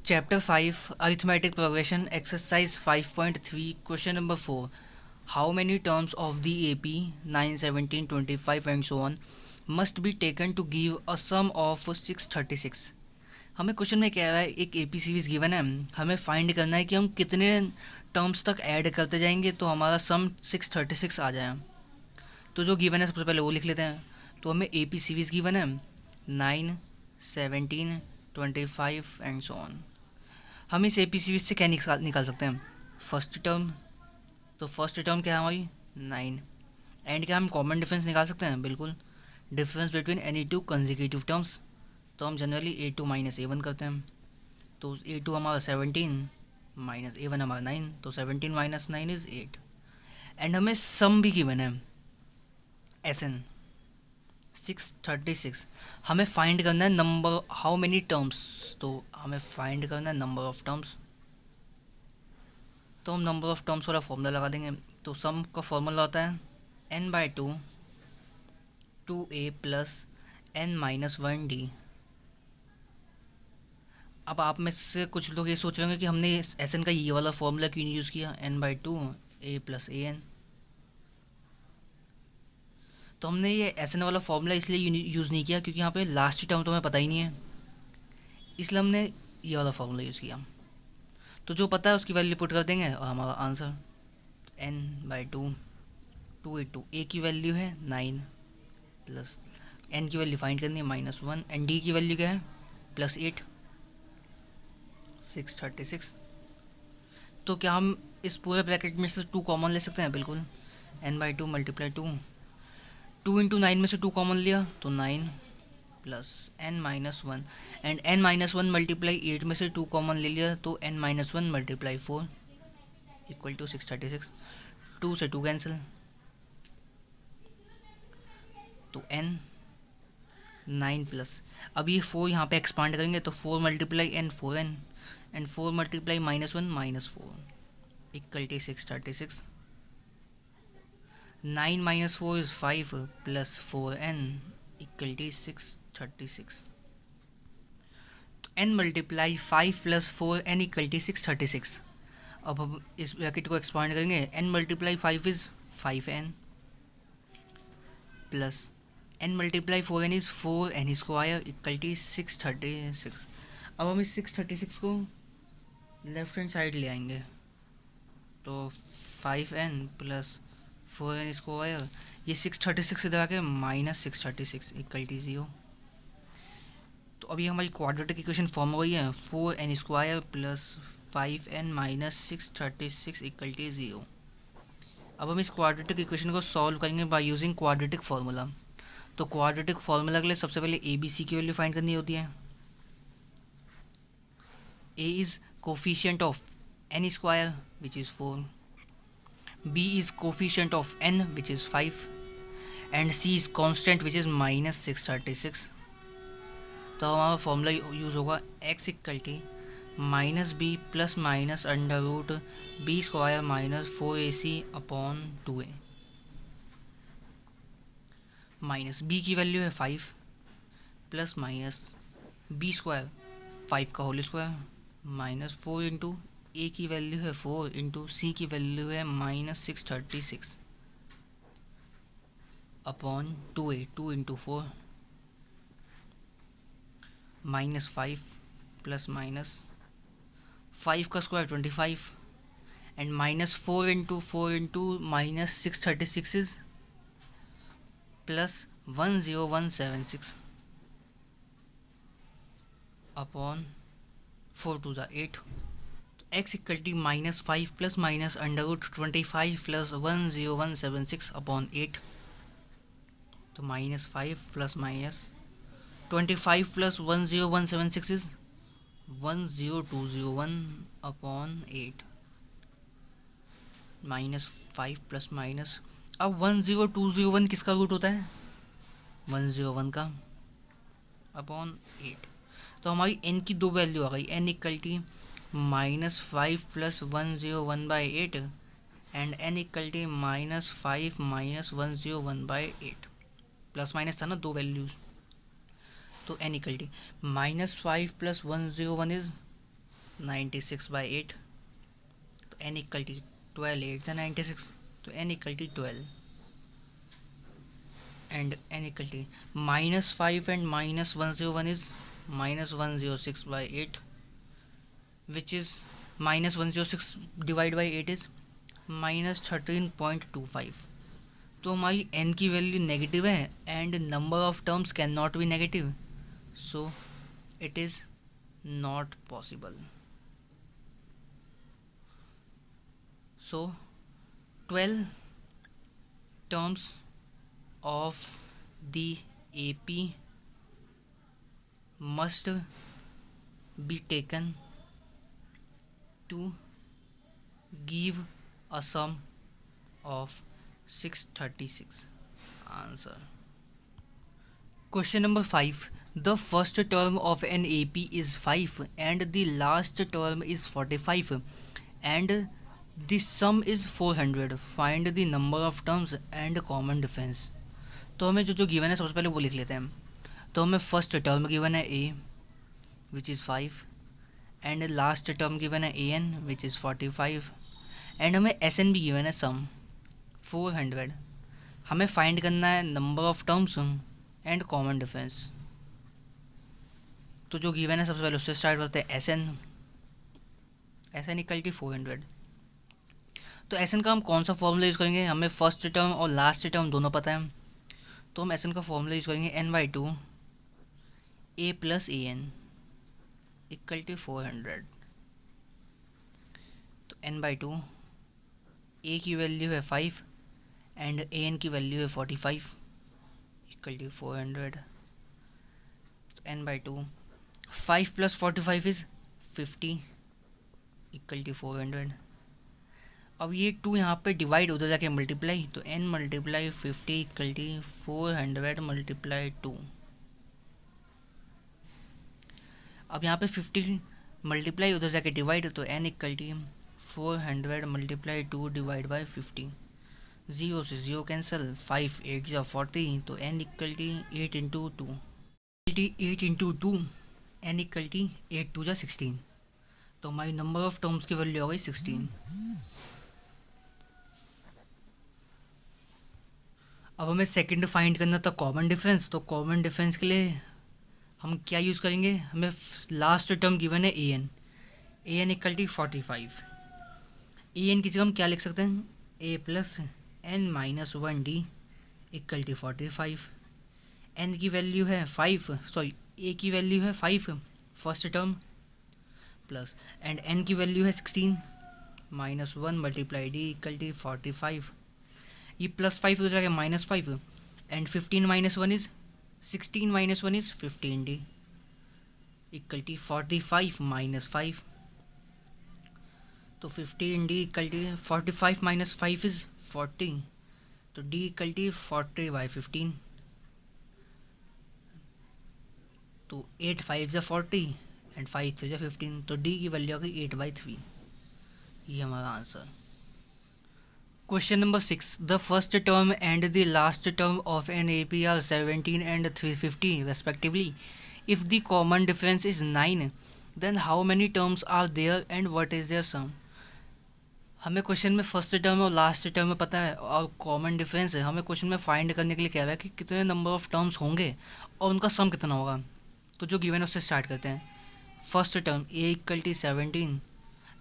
Chapter 5 Arithmetic Progression Exercise 5.3 Question number 4. How many terms of the AP 9, 17, 25 and so on must be taken to give a sum of 636? हमें question में कह रहा है एक AP series given है, हमें find करना है कि हम कितने टर्म्स तक ऐड करते जाएंगे तो हमारा सम 636 आ जाए। तो जो गिवन है सबसे पहले वो लिख लेते हैं। तो हमें AP सीरीज गिवन है 9, 17, 25 एंड सो ऑन। हम इस AP सीरीज से क्या निकाल सकते हैं? फर्स्ट टर्म, तो फर्स्ट टर्म क्या है हमारी 9। एंड क्या हम कॉमन डिफरेंस निकाल सकते हैं? बिल्कुल, difference between any two consecutive terms. तो हम जनरली A2 माइनस A1 करते हैं। तो A2 हमारा 17 माइनस A1 हमारा 9, तो 17 माइनस 9 इज़ 8। एंड हमें सम भी गिवन है SN 636। हमें फाइंड करना है नंबर, हाउ मेनी टर्म्स। तो हमें फाइंड करना है नंबर ऑफ टर्म्स। तो हम नंबर ऑफ टर्म्स वाला फॉर्मूला लगा देंगे। तो सम का फॉर्मूला होता है n/2 2a प्लस n-1d। अब आप में से कुछ लोग ये सोच रहे होंगे कि हमने SN का ये वाला फॉर्मूला क्यों नहीं यूज़ किया, n/2 a प्लस an। तो हमने ये SN वाला फॉर्मूला इसलिए यूज़ नहीं किया क्योंकि यहाँ पे लास्ट टर्म तो हमें पता ही नहीं है, इसलिए हमने ये वाला फॉर्मूला यूज़ किया। तो जो पता है उसकी वैल्यू पुट कर देंगे और हमारा आंसर n/2 2 a की वैल्यू है 9 प्लस n की वैल्यू फाइंड करनी है -1 एंड d की वैल्यू क्या है +8 636। तो क्या हम इस पूरे ब्रैकेट में से 2 कॉमन ले सकते हैं? बिल्कुल, n/2 मल्टीप्लाई 2 इंटू 9 में से 2 कॉमन लिया तो 9 plus n-1 and n-1 multiply 8 में से 2 कॉमन ले लिया तो n-1 मल्टीप्लाई 4 इक्वल टू 636। 2 से 2 कैंसिल, तो n 9 प्लस, अब ये 4 यहाँ पे एक्सपांड करेंगे तो 4 multiply n 4n and 4 multiply -1 -4 equal to 636। 9 minus 4 is 5 plus 4n equal to 636। तो n multiply 5 plus 4n equal to 636। अब हम इस ब्रैकेट को एक्सपांड करेंगे, n multiply 5 is 5n plus n multiply 4n is 4n square equal to 636। अब हम इस 636 को लेफ्ट हैंड साइड ले आएंगे तो 5n प्लस 4n स्क्वायर, ये 636 इधर आके -636 इक्वल टू 0। तो अभी हमारी क्वाड्रेटिक इक्वेशन फॉर्म हो गई है 4n square plus 5n minus 636 equal to 0। अब हम इस क्वाड्रेटिक इक्वेशन को सॉल्व करेंगे बाय यूजिंग क्वाड्रेटिक फार्मूला। तो क्वाड्रेटिक फार्मूला के लिए सबसे पहले ABC की वैल्यू फाइंड करनी होती है। A is coefficient of n square which is 4, B is coefficient of n which is 5 and C is constant which is -636। तो हमारा फॉर्मूला यूज़ होगा x equal to -b plus minus under root b square -4ac upon 2a। Minus b की value है 5 plus minus b square 5 का whole square -4 into a की value है 4 into सी की value है -636 upon 2a 2 into 4 -5 plus minus 5 का square 25 and -4 into 4 into -636 is plus 10176 upon 4 twos are 8। x equal to -5 plus minus under root 25 plus 10176 upon 8। तो -5 plus minus 25 plus 10176 is 10201 upon 8 -5 plus minus. अब 10201 किसका root होता है? 101 का upon 8। तो हमारी n की 2 वैल्यू आ गई, n equal to -5 plus 101/8 and n equal to -5 minus 101/8। Plus minus था ना 2 वैल्यूज़, तो n equal to -5 plus 101 is 96/8, तो n इक्वल टी 12, 8 ज़ा 96, तो n equal T 12 and n equal to -5 and -101 is -106/8, which is -106 divided by 8 is -13.25. तो हमारी n की value negative है and number of terms can not be negative, so it is not possible. So 12 terms of the AP must be taken to give a sum of 636. Answer. Question number 5. The first term of an AP is 5 and the last term is 45 and the sum is 400. Find the number of terms and common difference. तो हमें जो given है सबसे पहले वो लिख लेते हैं. तो हमें फर्स्ट टर्म गिवन है a which is 5 and last term given है an विच इज़ 45 एंड हमें sn भी गिवन है सम 400. हमें फाइंड करना है number of terms and common difference. तो जो गिवन है सबसे पहले उससे स्टार्ट करते हैं. sn equal to 400. तो एसन का हम कौन सा फॉर्मूला यूज़ करेंगे? हमें फर्स्ट टर्म और लास्ट टर्म दोनों पता है, तो हम एसन का फॉर्मूला यूज़ करेंगे n/2 a + an equal to 400. तो n/2 a की वैल्यू है 5 एंड an की वैल्यू है 45 इक्वल टू 400. तो n/2 5 + 45 इज़ 50 इक्वल टू 400. अब ये 2 यहाँ पे डिवाइड उधर जाके मल्टीप्लाई, तो n × 50 इक्वल टू 400 × 2. अब यहाँ पे 50 मल्टीप्लाई उधर जाके डिवाइड, तो n equal to 400 × 2 divide by 50. 0 से 0 कैंसिल, 5 8 × 40, तो n equal to 8 × 2 8 × 2 n equal to 8 2 × 16. तो हमारी नंबर ऑफ टर्म्स की वैल्यू हो गई 16. अब हमें सेकंड फाइंड करना था कॉमन डिफरेंस. तो कॉमन डिफरेंस के लिए हम क्या यूज़ करेंगे? हमें लास्ट टर्म गिवन है an इक्वल टू 45. an की जगह हम क्या लिख सकते हैं? a + n - 1d equal to 45. n की वैल्यू है 5, सॉरी a की वैल्यू है 5 first term plus and n की वैल्यू है 16 - 1 × d इक्वल टू 45. ये +5 हो जाएगा -5 and 15 - 1 is 16 - 1 is 15d equal to 45 - 5. तो 15d इक्वल टू 45 - 5 इज़ 40, तो d इक्वल टू 40/15. तो 8 5 × 40 एंड 5 3 × 15, तो d की वैल्यू आ गई 8/3. ये हमारा answer. Question number 6. The first term and the last term of an AP are 17 and 350 respectively. If the common difference is 9, then how many terms are there and what is their sum? हमें question में first term और last term में पता है और common difference है. हमें question में फाइंड करने के लिए कह रहा है कि कितने नंबर ऑफ टर्म्स होंगे और उनका सम कितना होगा. तो जो गिवन है उससे स्टार्ट करते हैं. First term a equal to 17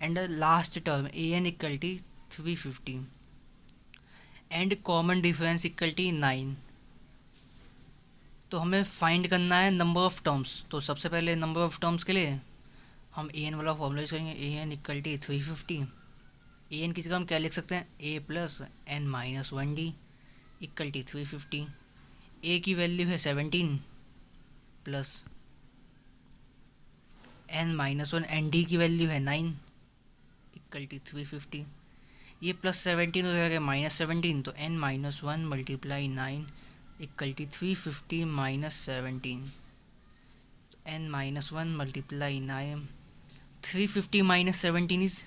and last term an equal to 350 and common difference equal to 9. तो हमें फाइंड करना है नंबर ऑफ टर्म्स. तो सबसे पहले नंबर ऑफ टर्म्स के लिए हम an वाला फॉर्मूला यूज करेंगे. an equal to 350. an की जगह हम क्या लिख सकते हैं? a + n - 1d equal to 350. a की वैल्यू है 17 प्लस n - 1 एंड d की वैल्यू है 9 इक्वल टू 350. ये +17 हो जाएगा -17, तो n - 1 × 9 equal to 350 - 17. n - 1 × 9, 350 - 17 is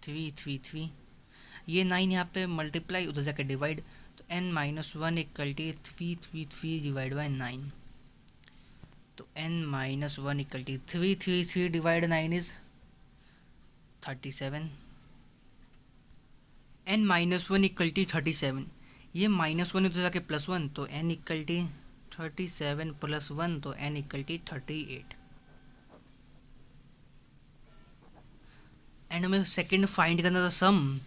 333. ये 9 यहाँ पे मल्टीप्लाई उधर जाकर डिवाइड, तो n - 1 equal to 333 divide by 9. तो n - 1 equal to 333 divide 9 is 37, n minus one equal to 37, ये माइनस वन इधर जाके प्लस वन, तो n equal to 37 plus one, तो n इक्वल टी 38। एंड हमें सेकेंड फाइंड करना था सम,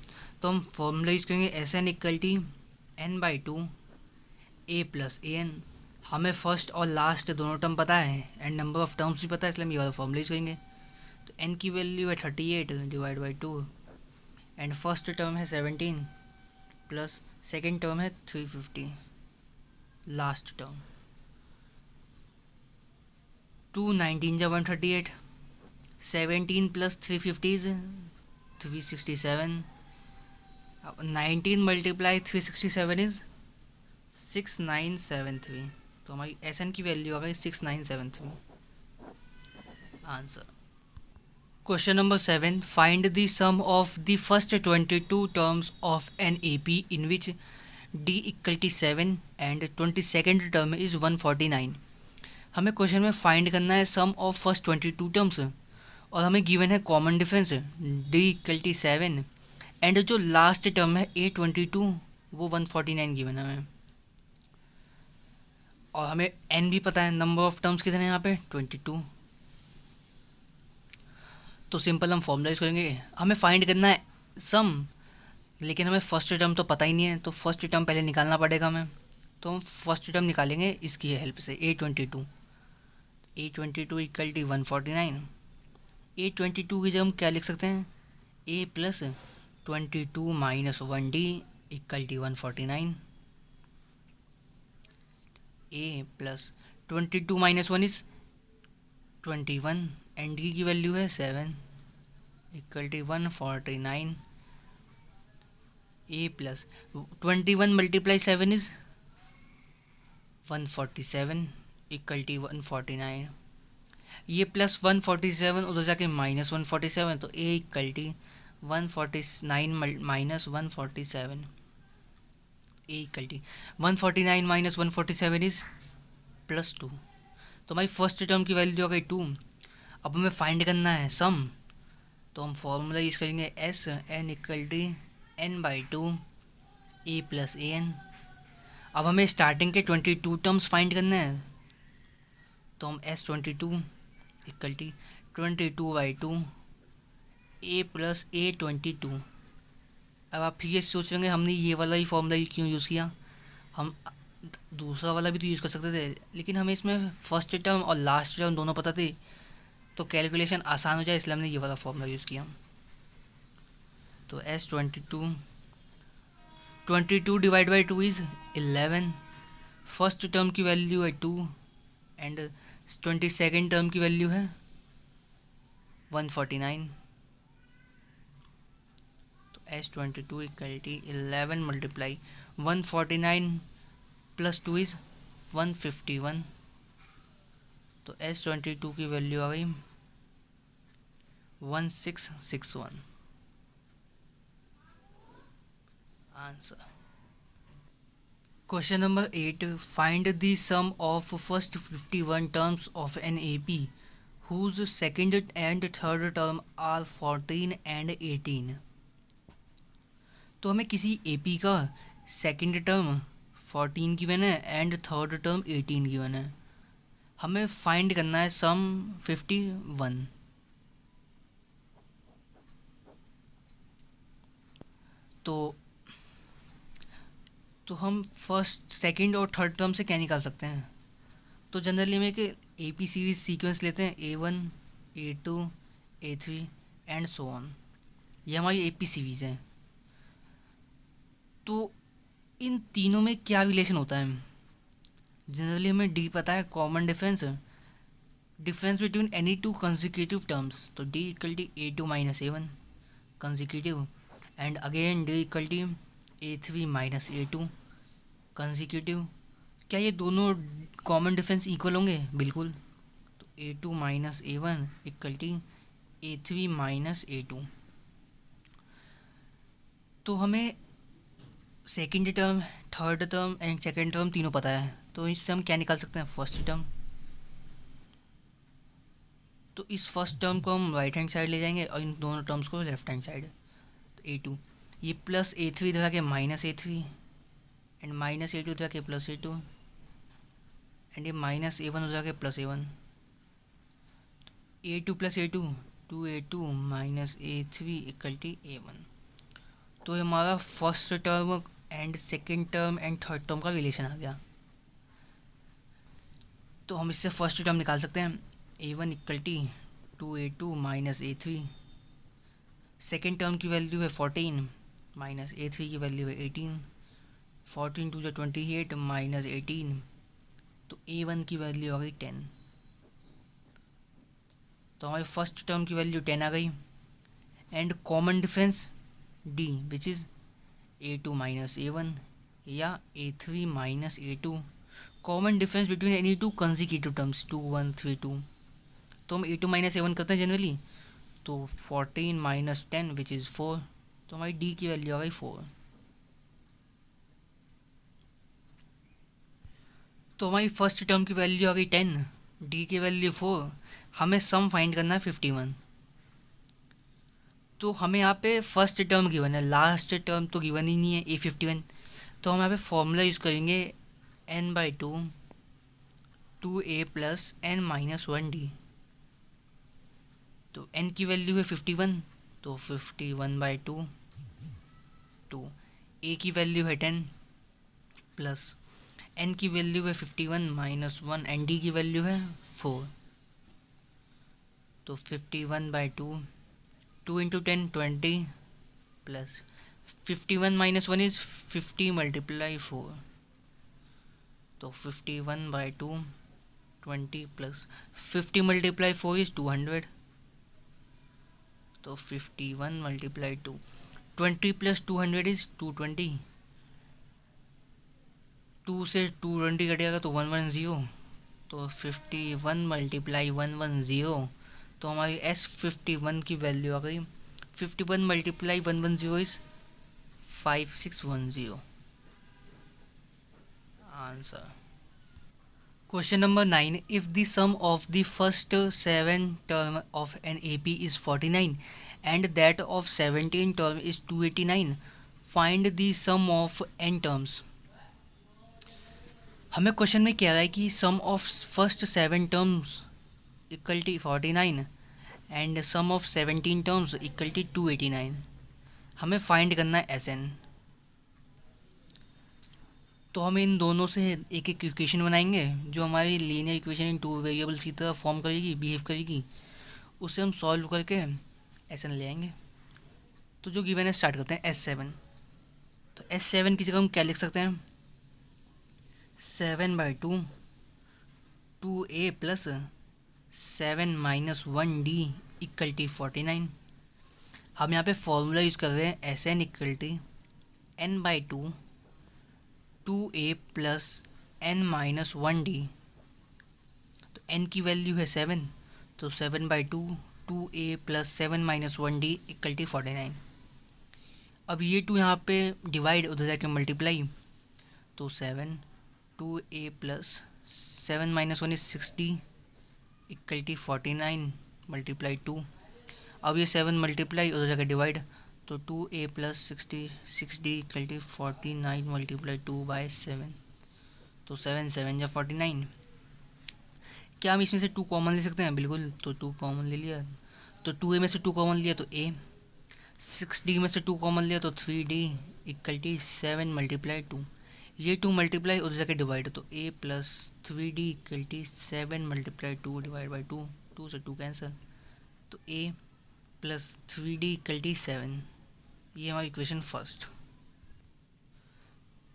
तो हम फॉर्मूला यूज करेंगे S n equal to n/2 a plus a n. हमें फर्स्ट और लास्ट दोनों टर्म पता है एंड नंबर ऑफ टर्म्स भी पता है, इसलिए हम ये वाला फॉर्मूला यूज करेंगे। तो n की वैल्यू है 38 divide by 2, and first term है 17 प्लस सेकेंड टर्म है 350, लास्ट टर्म 2 19 जा 138, 17 प्लस 350 इज 367, 19 मल्टीप्लाई 367 इज 6973। तो हमारी एस एन की वैल्यू आ गई 6973। Answer. Question number 7, find the sum of the first 22 terms of an A P in which d equal to 7 and 22nd term is 149। हमें question में find करना है सम of first 22 terms, और हमें given है common difference D equal to 7 and जो last term है A22 वो 149 गिवन है हमें, और हमें n भी पता है, नंबर ऑफ टर्म्स कितने हैं यहाँ पे 22। तो सिंपल हम फॉर्मूला यूज करेंगे, हमें फाइंड करना है सम, लेकिन हमें फर्स्ट टर्म तो पता ही नहीं है, तो फर्स्ट टर्म पहले निकालना पड़ेगा हमें। तो हम फर्स्ट टर्म निकालेंगे इसकी हेल्प से, A22 इक्वल टी 149। A22 की जगह हम क्या लिख सकते हैं, A plus 22 minus 1D equal T 149। A plus 22 minus 1 is 21 and D की वैल्यू है 7 equal T 149। A plus 21 multiply 7 is 147 equal T 149। ये प्लस 147 उधर जाके माइनस 147, तो A equal T 149 minus 147, A equal T 149 minus 147 is plus 2। तो हमारी first term की value आ गई 2। अब हमें फाइंड करना है सम, तो हम फॉर्मूला यूज करेंगे S n equal to n/2 a plus a n. अब हमें स्टार्टिंग के 22 टर्म्स फाइंड करने हैं, तो हम S22 equal T 22/2 a plus A22। अब आप फिर ये सोच लेंगे हमने ये वाला ही फॉर्मूला क्यों यूज़ किया, हम दूसरा वाला भी तो यूज़ कर सकते थे, लेकिन हमें इसमें फर्स्ट टर्म और लास्ट टर्म दोनों पता थे, तो कैलकुलेशन आसान हो जाए इसलिए हमने ये वाला फॉर्मूला यूज़ किया। तो S22 divide by 2 is 11, first term की वैल्यू है 2 एंड 22nd टर्म की वैल्यू है 149। तो S22 equal to 11 multiply 149 plus 2 is 151। तो S22 की वैल्यू आ गई 1661। Answer. Question number 8, find the sum of first 51 terms of an A P whose second and third term are 14 and 18। तो हमें किसी ए पी का सेकेंड टर्म 14 गिवन है and third term 18 given है, हमें फाइंड करना है सम 51। तो हम फर्स्ट सेकंड और थर्ड टर्म से क्या निकाल सकते हैं, तो जनरली हम एक ए पी सीरीज सीक्वेंस लेते हैं, A1 A2 A3 and so on, ये हमारी ए पी सीरीज है। तो इन तीनों में क्या रिलेशन होता है, जनरली हमें डी पता है, common difference between any two consecutive terms, तो d equal to A2 minus A1 consecutive, and again d equal to A3 minus A2 consecutive. क्या ये दोनों कॉमन डिफरेंस इक्वल होंगे, बिल्कुल। तो A2 minus A1 equal to A3 minus A2। तो हमें second term, third term and second term तीनों पता है, तो इससे हम क्या निकाल सकते हैं, फर्स्ट टर्म तो इस फर्स्ट टर्म को हम राइट हैंड साइड ले जाएंगे और इन दोनों टर्म्स को लेफ्ट हैंड साइड। तो A2, ये प्लस A3 इधर आके minus A3 and minus A2 इधर आके प्लस A2 एंड ये माइनस A1 उधर आके plus A1। A2 plus A2 2A2 minus A3 equal to A1। तो ये हमारा first term and second term and third term का रिलेशन आ गया। तो हम इससे फर्स्ट टर्म निकाल सकते हैं A1 equal to 2A2 minus A3। Second term की वैल्यू है 14 माइनस A3 की वैल्यू है 18। 14 टू जो 28 माइनस 18, तो A1 की वैल्यू आ गई 10। तो हमारी फर्स्ट टर्म की वैल्यू 10 आ गई and common difference D which is A2 minus A1 या A3 minus A2। Common difference between any two consecutive terms 2 1 3 2। तो हम A2 माइनस A1 करते हैं जनरली, तो 14 माइनस 10 विच इज़ 4। तो हमारी D की वैल्यू आ गई 4। तो हमारी फर्स्ट टर्म की वैल्यू आ गई 10, D की वैल्यू 4। हमें सम फाइंड करना है 51। तो हमें यहाँ पे फर्स्ट टर्म गिवन है, लास्ट टर्म तो गिवन ही नहीं है A51। तो हम यहाँ पे फॉर्मूला यूज़ करेंगे n/2 2a plus n minus 1d। तो n की वैल्यू है 51, तो 51/2 2। a की वैल्यू है 10 प्लस n की वैल्यू है 51 माइनस 1 एंड d की वैल्यू है 4। तो 51/2 2 into 10 20 plus 51 minus 1 is 50 multiply 4। तो 51/2 20 प्लस 50 मल्टीप्लाई 4 इज 200। तो 51 मल्टीप्लाई 2 20 प्लस 200 इज 220। 2 से 220 कटेगा तो 110। तो 51 मल्टीप्लाई 110, तो हमारी S51 की वैल्यू आ गई 51 multiply 110 is 5610 answer. Question number 9. If the sum of the first 7 term of an AP is 49 and that of 17 term is 289, find the sum of n terms. हमें क्वेश्चन में कह रहा है कि sum of first 7 terms equal to 49 and sum of 17 terms equal to 289। हमें find करना है SN। तो हम इन दोनों से एक एक इक्वेशन बनाएंगे जो हमारी लीनियर इक्वेशन इन 2 वेरिएबल्स की तरह फॉर्म करेगी, बिहेव करेगी। उसे हम सॉल्व करके SN ले आएंगे। तो जो गिवन है स्टार्ट करते हैं S7। तो S7 की जगह हम क्या लिख सकते हैं 7/2 2a plus 7 minus 1d equal to 49। हम यहाँ पे फॉर्मूला यूज़ कर रहे हैं SN equal to n/2 2a plus n minus 1d। तो n की वैल्यू है 7, तो 7/2 2a plus 7 minus 1d equal to 49। अब ये 2 यहाँ पे डिवाइड उधर जाके मल्टीप्लाई, तो 7 2a plus 7 minus 1 is 6d equal to 49 multiply 2। अब ये 7 मल्टीप्लाई उधर जाके डिवाइड, तो 2a plus 6d equal to 49 multiply 2/7। तो 7 7 या 49। क्या हम इसमें से 2 कॉमन ले सकते हैं? बिल्कुल। तो 2 कॉमन ले लिया, तो 2a में से 2 कॉमन लिया तो a। 6d में से 2 कॉमन लिया तो 3d इक्वल टू 7 मल्टीप्लाई 2। ये 2 मल्टीप्लाई उधर जाके डिवाइड, तो a plus 3d equal to 7 multiply 2 divide by 2। 2 से 2 कैंसिल, तो a plus 3d equal to 7। ये हमारी इक्वेशन फर्स्ट।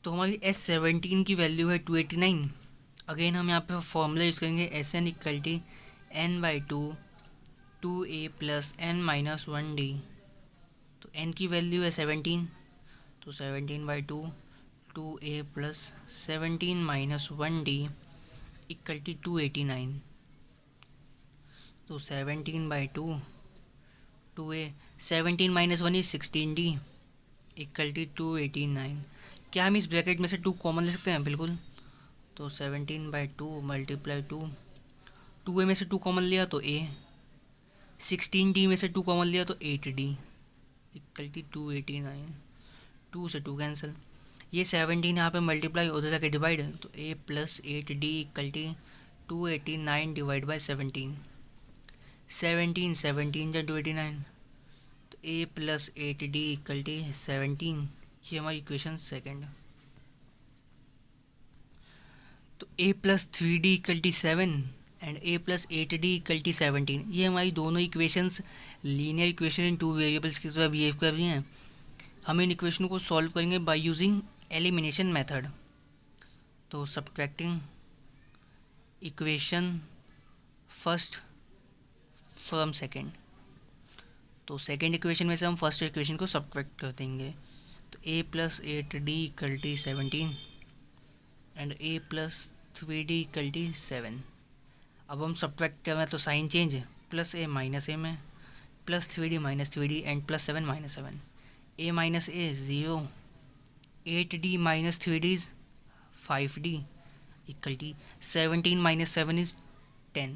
तो हमारी S17 की वैल्यू है 289। अगेन हम यहाँ पे फॉर्मूला यूज़ करेंगे SN equal to n/2 2a plus n minus 1d। तो n की वैल्यू है 17, तो 17/2 2a plus 17 minus 1d equal to 289। तो 17/2 2a 17 minus 1 is 16d equal to 289। क्या हम इस ब्रैकेट में से 2 कॉमन ले सकते हैं? बिल्कुल। तो 17/2 मल्टीप्लाई 2, 2a में से 2 कॉमन लिया तो a, 16D में से 2 कॉमन लिया तो 8D इक्वल टू 289, 2 से 2 कैंसिल। ये 17 यहाँ पे मल्टीप्लाई उधर जाके डिवाइड, तो a plus 8D equal to 289 divide by 17, 17 जा 289, तो a plus 8D equal to 17। ये हमारी इक्वेशन सेकेंड। तो a plus 3D equal to 7 and a plus 8D equal to 17, ये हमारी दोनों equations linear equation in two variables की तरह बिहेव कर रही हैं। हम इन इक्वेशन को सॉल्व करेंगे बाय यूजिंग एलिमिनेशन मेथड। तो subtracting equation first from second, तो सेकेंड इक्वेशन में से हम फर्स्ट इक्वेशन को सब्ट्रैक्ट कर देंगे। तो a plus 8D equal to 17 and a plus 3D equal to 7। अब हम सब्ट्रैक्ट कर रहे हैं तो साइन चेंज है, प्लस a माइनस a में, plus 3D minus 3D and plus 7 minus 7, a minus a 0, 8D minus 3D is 5D equal to 17 minus 7 is 10।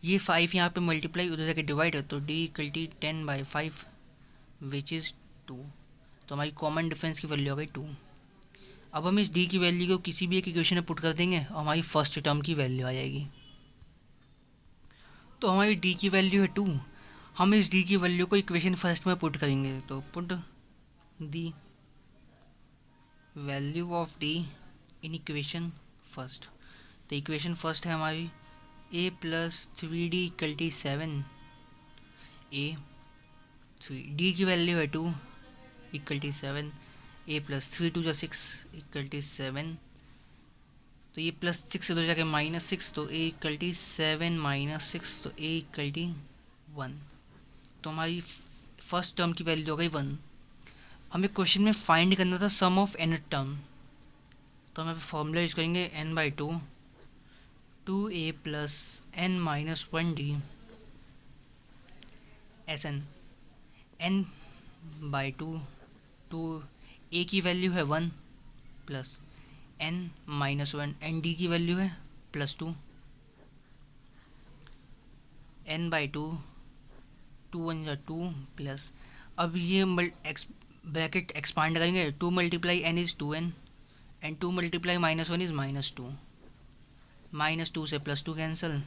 ये 5 यहाँ पे मल्टीप्लाई उधर जाके डिवाइड है, तो d equal to 10 by 5 which is 2। तो हमारी कॉमन डिफरेंस की वैल्यू आ गई 2। अब हम इस d की वैल्यू को किसी भी एक इक्वेशन में पुट कर देंगे और हमारी फर्स्ट टर्म की वैल्यू आ जाएगी। तो हमारी d की वैल्यू है 2, हम इस d की वैल्यू को इक्वेशन फर्स्ट में पुट करेंगे। तो put the value of d in equation first. तो इक्वेशन फर्स्ट है हमारी a plus 3D equal to 7, a 3 d की वैल्यू है 2 equal to 7, a plus 3 2 6 equal to 7, तो ये प्लस 6 से 2 जाके माइनस 6, तो a इक्वल टू 7 माइनस 6, तो a इक्वल टू 1। तो हमारी फर्स्ट टर्म की वैल्यू हो गई 1। हमें क्वेश्चन में फाइंड करना था सम ऑफ n टर्म, तो हम फॉर्मूला यूज करेंगे n by 2, 2a plus n minus 1d Sn, n by 2, two a की वैल्यू है 1 plus n minus 1 and d की वैल्यू है प्लस 2, n बाई 2, 2 1 जा 2 प्लस, अब ये ब्रैकेट एक्सपांड करेंगे, 2 multiply n is 2n and 2 multiply minus 1 is minus 2, minus 2 से plus 2 cancel,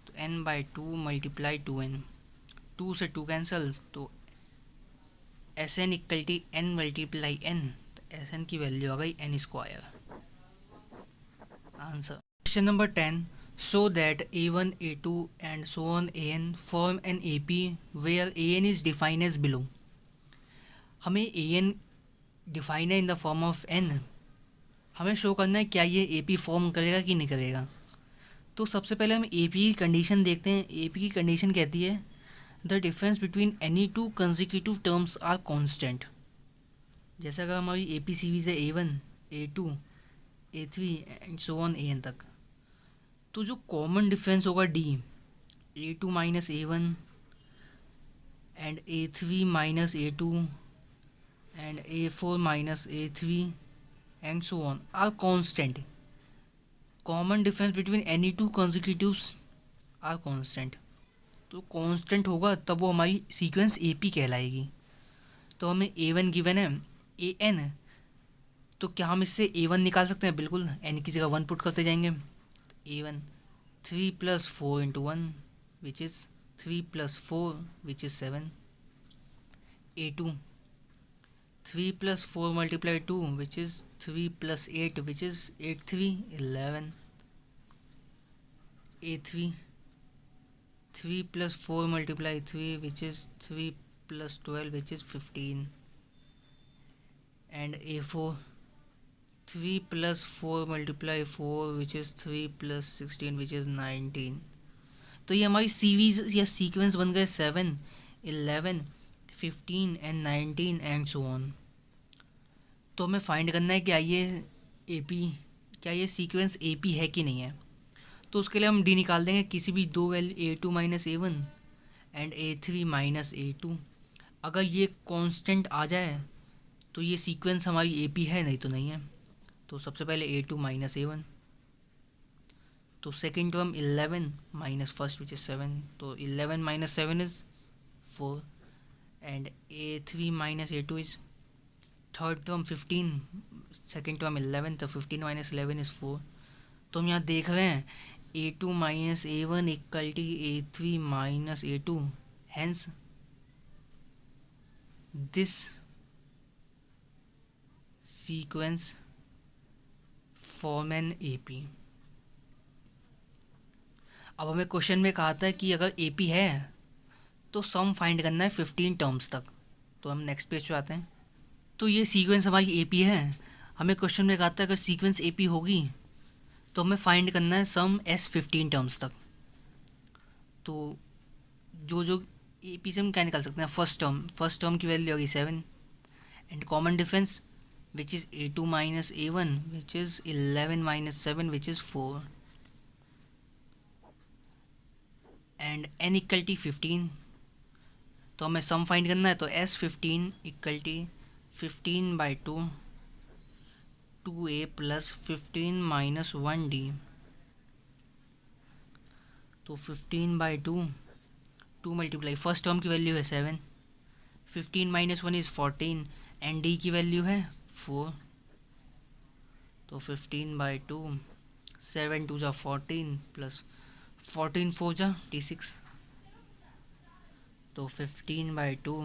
तो n बाई 2 मल्टीप्लाई 2n, 2 से 2 कैंसिल, तो Sn equal to n multiply n, तो Sn की वैल्यू आ गई n square. Answer question number 10, show that a1 a2 and so on an form an AP where an is defined as below। हमें an define है in the form of n, हमें show करना है क्या ये AP form करेगा कि नहीं करेगा। तो सबसे पहले हम AP की कंडीशन देखते हैं। AP की कंडीशन कहती है the difference between any two consecutive terms are constant. जैसे अगर हमारी AP सीरीज है a1 a2 a3 and so on an तक, तो जो कॉमन डिफरेंस होगा d, a2 minus a1 and a3 minus a2 and a4 minus a3 and so on are constant. Common difference between any two consecutives are constant, तो constant होगा तब वो हमारी sequence AP कहलाएगी। तो हमें a1 गिवन है an, तो क्या हम इससे a1 निकाल सकते हैं? बिल्कुल, n की जगह 1 पुट करते जाएंगे। a1 3 plus 4 into 1 which is 3 plus 4 which is 7, a2 3 plus 4 multiply 2 which is 3 plus 8 which is 8 3 11, a3 3 plus 4 multiply 3 which is 3 plus 12 which is 15 and a4 3 plus 4 multiply 4 which is 3 plus 16 which is 19। तो ये हमारी series या sequence बन गए 7 11 15 and 19 and so on. तो हमें find करना है क्या ये सीक्वेंस AP है कि नहीं है। तो उसके लिए हम D निकाल देंगे किसी भी दो value a2 minus a1 and a3 minus a2। अगर ये कांस्टेंट आ जाए तो ये सीक्वेंस हमारी AP है, नहीं तो नहीं है। तो सबसे पहले a2 माइनस a1 तो second term 11 minus first which is 7, तो 11 minus 7 is 4 and a3 minus a2 is third term 15, second term 11, तो 15 माइनस 11 इज 4। तो हम यहाँ देख रहे हैं a2 minus a1 equal to a3 minus a2, hence this sequence form an AP। अब हमें क्वेश्चन में कहा था कि अगर AP है तो सम फाइंड करना है 15 टर्म्स तक। तो हम नेक्स्ट पेज पे आते हैं। तो ये सीक्वेंस हमारी AP है। हमें क्वेश्चन में कहा था अगर सीक्वेंस AP होगी तो हमें फाइंड करना है सम S 15 टर्म्स तक। तो जो AP से हम क्या निकाल सकते हैं, फर्स्ट टर्म की वैल्यू होगी 7 and common difference which is a2 minus a1 which is 11 minus 7 which is 4 and n equal T 15। तो हमें सम फाइंड करना है, तो S 15 equal T 15 by 2 2a plus 15 minus 1d। तो 15 बाई 2 मल्टीप्लाई फर्स्ट टर्म की value है 7, 15 minus 1 is 14 and d की value है 4। तो 15 बाई 2 7 2 जा 14 प्लस 14 4 जा 26। तो 15 बाई 2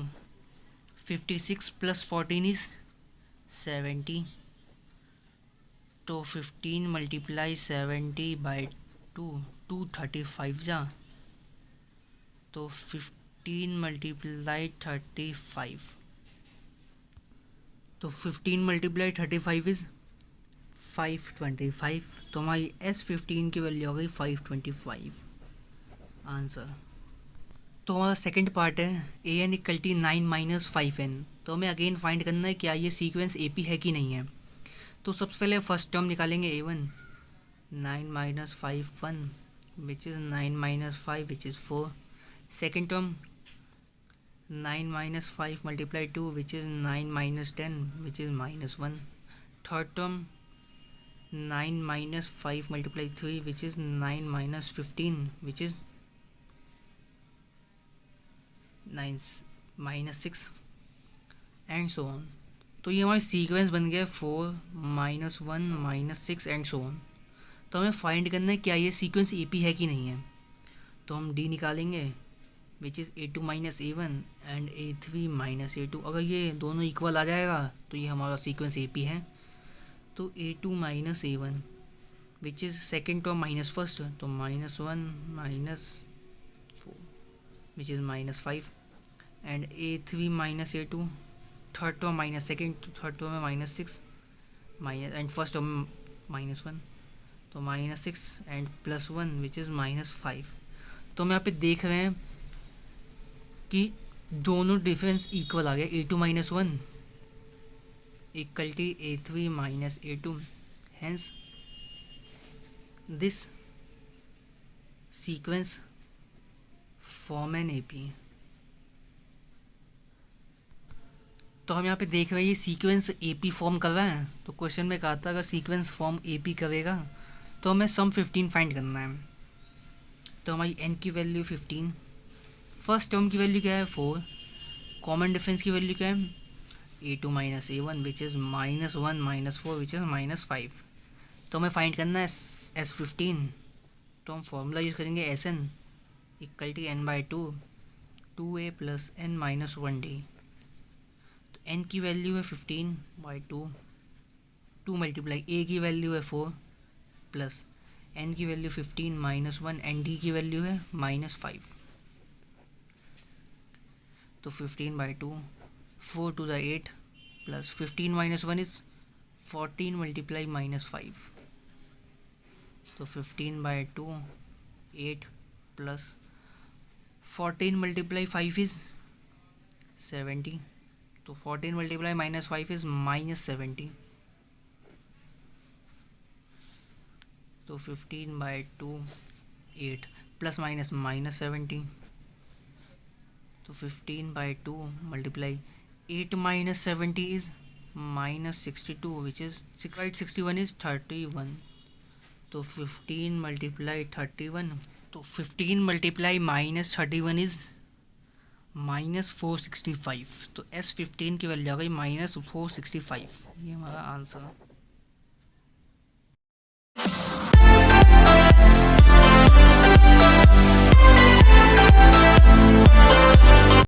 56 प्लस 14 इज 70। तो 15 मल्टीप्लाई 70 बाई 235 जा। तो 15 मल्टीप्लाई 35, तो 15 मल्टीप्लाई 35 इज 525। तो हमारी S15 की वैल्यू हो गई 525 आंसर। तो हमारा सेकंड पार्ट है an equal T 9 minus 5n। तो हमें अगेन फाइंड करना है क्या ये सीक्वेंस AP है कि नहीं है। तो सबसे पहले फर्स्ट टर्म निकालेंगे a1, 9 minus 5 1 which is 9 minus 5 which is 4। Second term 9 minus 5 multiply 2 which is 9 minus 10 which is minus 1। Third term 9 minus 5 multiply 3 which is 9 minus 15 which is 9 minus 6 and so on. तो ये हमारी sequence बन गया 4 minus 1 minus 6 and so on. तो हमें find करना है क्या ये सीक्वेंस AP है कि नहीं है। तो हम D निकालेंगे which is a2 minus a1 and a3 minus a2। अगर ये दोनों इक्वल आ जाएगा तो ये हमारा सीक्वेंस AP है। तो a2 minus a1 which is second term minus first, तो minus 1 minus 4 which is minus 5 and a3 minus a2 third term minus second, तो थर्ड टर्म में minus 6 minus and first term minus 1, तो minus 6 and plus 1 which is minus 5। तो हम यहाँ पे देख रहे हैं कि दोनों डिफरेंस इक्वल आ गया। a2 minus 1 equal to a3 minus a2, hence this sequence form an AP। तो हम यहाँ पे देख रहे हैं ये सीक्वेंस AP फॉर्म कर रहा है। तो क्वेश्चन में कहा था अगर सीक्वेंस फॉर्म AP करेगा तो हमें सम 15 फाइंड करना है। तो हमारी n की वैल्यू 15, फर्स्ट टर्म की वैल्यू क्या है 4, कॉमन डिफरेंस की वैल्यू क्या है a2 minus a1 which is minus 1 minus 4 which is minus 5। तो हमें फाइंड करना है S15। तो हम फॉर्मूला यूज़ करेंगे Sn equal to n by 2a plus n minus 1d। तो n की वैल्यू है 15 बाई 2 मल्टीप्लाई a की वैल्यू है 4 प्लस n की वैल्यू 15 माइनस 1 एंड d की वैल्यू है माइनस 5। तो 15 बाई 2 4 2 ज़ा 8 plus 15 minus 1 is 14 multiply minus 5। तो 15 बाई 2 8 प्लस 14 मल्टीप्लाई 5 इज़ 70। तो 14 मल्टीप्लाई माइनस 5 इज़ माइनस 70। तो 15 बाई 2 8 प्लस माइनस माइनस 70। तो 15 by 2 multiply 8 minus 70 is minus 62 which is 6 61 is 31। तो 15 multiply 31, तो 15 मल्टीप्लाई -31 इज -465। तो S15 की वैल्यू आ गई -465, ये हमारा आंसर।